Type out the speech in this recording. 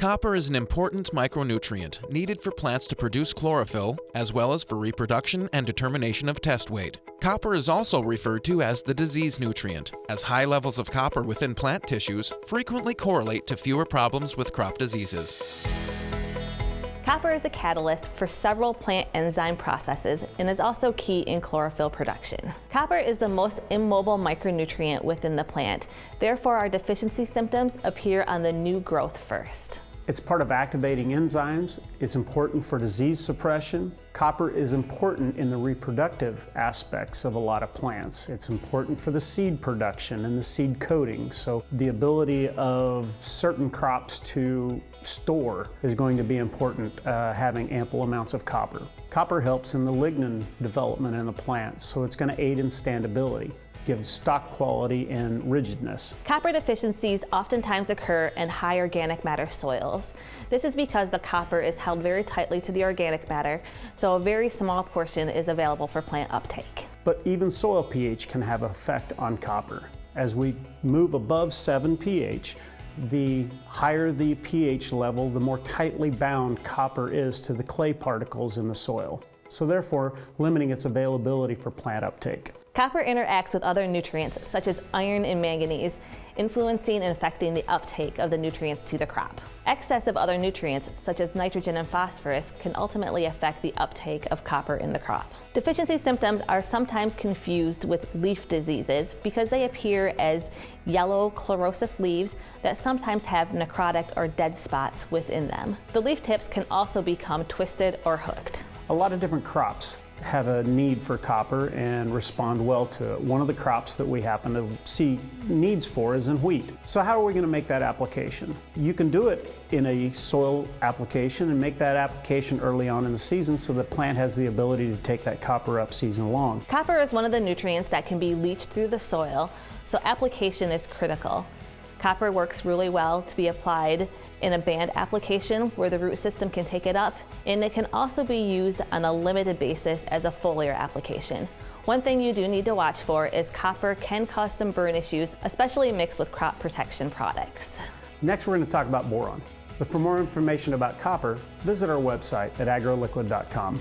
Copper is an important micronutrient needed for plants to produce chlorophyll, as well as for reproduction and determination of test weight. Copper is also referred to as the disease nutrient, as high levels of copper within plant tissues frequently correlate to fewer problems with crop diseases. Copper is a catalyst for several plant enzyme processes and is also key in chlorophyll production. Copper is the most immobile micronutrient within the plant. Therefore, our deficiency symptoms appear on the new growth first. It's part of activating enzymes. It's important for disease suppression. Copper is important in the reproductive aspects of a lot of plants. It's important for the seed production and the seed coating. So the ability of certain crops to store is going to be important, having ample amounts of copper. Copper helps in the lignin development in the plant, so it's going to aid in standability, gives stock quality and rigidness. Copper deficiencies oftentimes occur in high organic matter soils. This is because the copper is held very tightly to the organic matter, so a very small portion is available for plant uptake. But even soil pH can have an effect on copper. As we move above 7 pH, the higher the pH level, the more tightly bound copper is to the clay particles in the soil. So therefore, limiting its availability for plant uptake. Copper interacts with other nutrients such as iron and manganese, influencing and affecting the uptake of the nutrients to the crop. Excess of other nutrients such as nitrogen and phosphorus can ultimately affect the uptake of copper in the crop. Deficiency symptoms are sometimes confused with leaf diseases because they appear as yellow chlorosis leaves that sometimes have necrotic or dead spots within them. The leaf tips can also become twisted or hooked. A lot of different crops have a need for copper and respond well to it. One of the crops that we happen to see needs for is in wheat. So how are we going to make that application? You can do it in a soil application and make that application early on in the season so the plant has the ability to take that copper up season long. Copper is one of the nutrients that can be leached through the soil, so application is critical. Copper works really well to be applied in a band application where the root system can take it up, and it can also be used on a limited basis as a foliar application. One thing you do need to watch for is copper can cause some burn issues, especially mixed with crop protection products. Next, we're going to talk about boron. But for more information about copper, visit our website at agroliquid.com.